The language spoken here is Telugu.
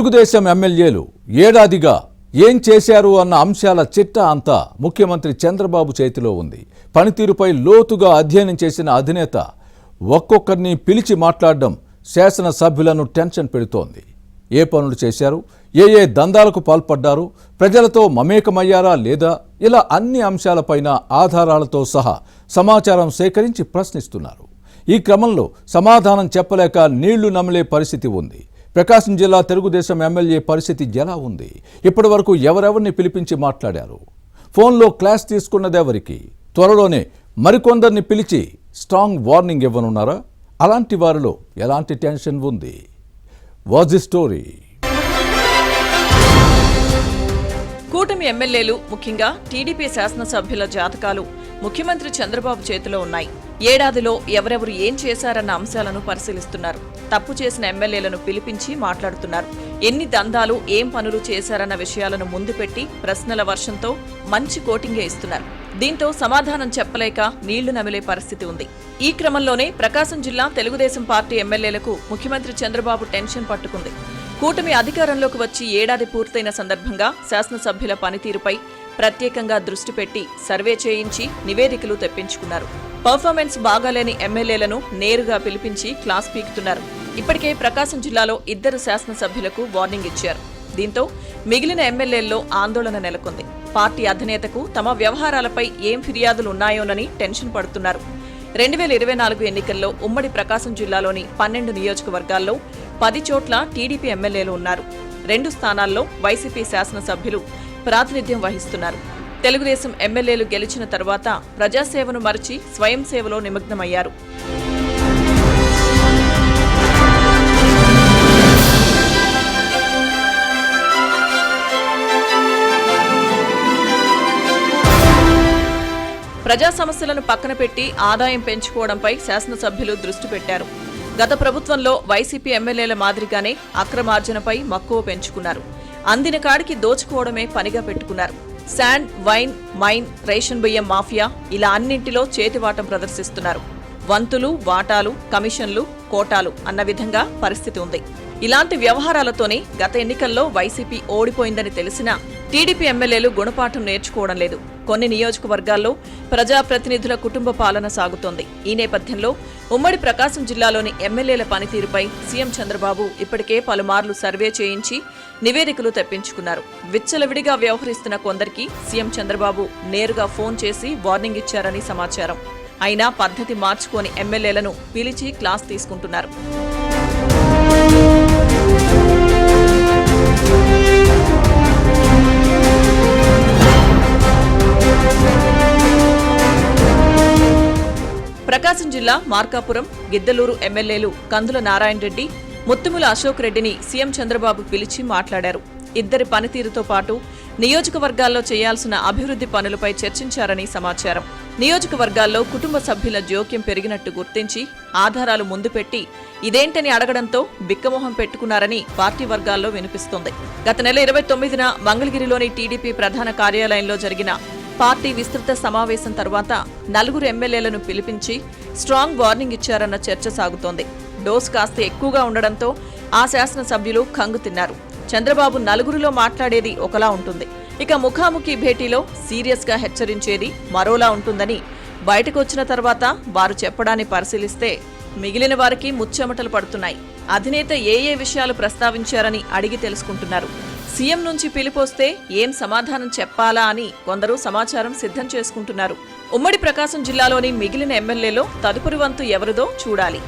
తెలుగుదేశం ఎమ్మెల్యేలు ఏడాదిగా ఏం చేశారు అన్న అంశాల చిట్టా అంతా ముఖ్యమంత్రి చంద్రబాబు చేతిలో ఉంది. పనితీరుపై లోతుగా అధ్యయనం చేసిన అధినేత ఒక్కొక్కరిని పిలిచి మాట్లాడడం శాసనసభ్యులను టెన్షన్ పెడుతోంది. ఏ పనులు చేశారు, ఏ దందాలకు పాల్పడ్డారు, ప్రజలతో మమేకమయ్యారా లేదా, ఇలా అన్ని అంశాలపైన ఆధారాలతో సహా సమాచారం సేకరించి ప్రశ్నిస్తున్నారు. ఈ క్రమంలో సమాధానం చెప్పలేక నీళ్లు నమిలే పరిస్థితి ఉంది. ప్రకాశం జిల్లా తెలుగుదేశం ఎమ్మెల్యే పరిస్థితి ఎలా ఉంది? ఇప్పటి వరకు ఎవరెవరిని పిలిపించి మాట్లాడారు? ఫోన్లో క్లాస్ తీసుకున్నదెవరికి? త్వరలోనే మరికొందరిని పిలిచి స్ట్రాంగ్ వార్నింగ్ ఇవ్వనున్నారా? అలాంటి వారిలో ఎలాంటి టెన్షన్ ఉంది? Was the story? కూటమి ఎమ్మెల్యేలు, ముఖ్యంగా టీడీపీ శాసనసభ్యుల జాతకాలు ముఖ్యమంత్రి చంద్రబాబు చేతిలో ఉన్నాయి. ఏడాదిలో ఎవరెవరు ఏం చేశారన్న అంశాలను పరిశీలిస్తున్నారు. తప్పు చేసిన ఎమ్మెల్యేలను పిలిపించి మాట్లాడుతున్నారు. ఎన్ని దందాలు, ఏం పనులు చేశారన్న విషయాలను ముందు పెట్టి ప్రశ్నల వర్షంతో మంచి కోటింగే ఇస్తున్నారు. దీంతో సమాధానం చెప్పలేక నీళ్లు నమిలే పరిస్థితి ఉంది. ఈ క్రమంలోనే ప్రకాశం జిల్లా తెలుగుదేశం పార్టీ ఎమ్మెల్యేలకు ముఖ్యమంత్రి చంద్రబాబు టెన్షన్ పట్టుకుంది. కూటమి అధికారంలోకి వచ్చి ఏడాది పూర్తయిన సందర్భంగా శాసనసభ్యుల పనితీరుపై ప్రత్యేకంగా దృష్టి పెట్టి సర్వే చేయించి నివేదికలు తెప్పించుకున్నారు. పర్ఫార్మెన్స్ బాగాలేని ఎమ్మెల్యేలను నేరుగా పిలిపించి క్లాస్ పీకుతున్నారు. ఇప్పటికే ప్రకాశం జిల్లాలో 2 శాసనసభ్యులకు వార్నింగ్ ఇచ్చారు. దీంతో మిగిలిన ఎమ్మెల్యేల్లో ఆందోళన నెలకొంది. పార్టీ అధినేతకు తమ వ్యవహారాలపై ఏం ఫిర్యాదులు ఉన్నాయోనని టెన్షన్ పడుతున్నారు. 2024 ఎన్నికల్లో ఉమ్మడి ప్రకాశం జిల్లాలోని 12 నియోజకవర్గాల్లో 10 చోట్ల టీడీపీ ఎమ్మెల్యేలు ఉన్నారు. 2 స్థానాల్లో వైసీపీ శాసనసభ్యులు ప్రాతినిధ్యం వహిస్తున్నారు. తెలుగుదేశం ఎమ్మెల్యేలు గెలిచిన తర్వాత ప్రజాసేవను మరచి స్వయం సేవలో నిమగ్నమయ్యారు. ప్రజా సమస్యలను పక్కన పెట్టి ఆదాయం పెంచుకోవడంపై శాసనసభ్యులు దృష్టి పెట్టారు. గత ప్రభుత్వంలో వైసీపీ ఎమ్మెల్యేల మాదిరిగానే అక్రమార్జనపై మక్కువ పెంచుకున్నారు. అందిన కాడికి దోచుకోవడమే పనిగా పెట్టుకున్నారు. శాండ్, వైన్, మైన్, రేషన్ బియ్యం మాఫియా ఇలా అన్నింటిలో చేతివాటం ప్రదర్శిస్తున్నారు. వంతులు, వాటాలు, కమిషన్లు, కోటాలు అన్న విధంగా పరిస్థితి ఉంది. ఇలాంటి వ్యవహారాలతోనే గత ఎన్నికల్లో వైసీపీ ఓడిపోయిందని తెలిసినా టీడీపీ ఎమ్మెల్యేలు గుణపాఠం నేర్చుకోవడం లేదు. కొన్ని నియోజకవర్గాల్లో ప్రజాప్రతినిధుల కుటుంబ పాలన సాగుతోంది. ఈ నేపథ్యంలో ఉమ్మడి ప్రకాశం జిల్లాలోని ఎమ్మెల్యేల పనితీరుపై సీఎం చంద్రబాబు ఇప్పటికే పలుమార్లు సర్వే చేయించి నివేదికలు తెప్పించుకున్నారు. విచ్చలవిడిగా వ్యవహరిస్తున్న కొందరికి సీఎం చంద్రబాబు నేరుగా ఫోన్ చేసి వార్నింగ్ ఇచ్చారని సమాచారం. అయినా పద్ధతి మార్చుకోని ఎమ్మెల్యేలను పిలిచి క్లాస్ తీసుకుంటున్నారు. ప్రకాశం జిల్లా మార్కాపురం, గిద్దలూరు ఎమ్మెల్యేలు కందుల నారాయణ రెడ్డి, ముత్తుముల అశోక్ రెడ్డిని సీఎం చంద్రబాబు పిలిచి మాట్లాడారు. ఇద్దరి పనితీరుతో పాటు నియోజకవర్గాల్లో చేయాల్సిన అభివృద్ధి పనులపై చర్చించారని సమాచారం. నియోజకవర్గాల్లో కుటుంబ సభ్యుల జోక్యం పెరిగినట్టు గుర్తించి ఆధారాలు ముందు పెట్టి ఇదేంటని అడగడంతో బిక్కమొహం పెట్టుకున్నారని పార్టీ వర్గాల్లో వినిపిస్తోంది. గత నెల 29న మంగళగిరిలోని టీడీపీ ప్రధాన కార్యాలయంలో జరిగిన పార్టీ విస్తృత సమావేశం తర్వాత 4 ఎమ్మెల్యేలను పిలిపించి స్ట్రాంగ్ వార్నింగ్ ఇచ్చారన్న చర్చ సాగుతోంది. డోస్ కాస్త ఎక్కువగా ఉండడంతో ఆ శాసనసభ్యులు కంగు తిన్నారు. చంద్రబాబు 4 మాట్లాడేది ఒకలా ఉంటుంది, ఇక ముఖాముఖి భేటీలో సీరియస్గా హెచ్చరించేది మరోలా ఉంటుందని బయటకు వచ్చిన తర్వాత వారు చెప్పడాన్ని పరిశీలిస్తే మిగిలిన వారికి ముచ్చెమటలు పడుతున్నాయి. అధినేత ఏ విషయాలు ప్రస్తావించారని అడిగి తెలుసుకుంటున్నారు. సీఎం నుంచి పిలిపోస్తే ఏం సమాధానం చెప్పాలా అని కొందరు సమాచారం సిద్ధం చేసుకుంటున్నారు. ఉమ్మడి ప్రకాశం జిల్లాలోని మిగిలిన ఎమ్మెల్యేలో తదుపరి వంతు ఎవరిదో చూడాలి.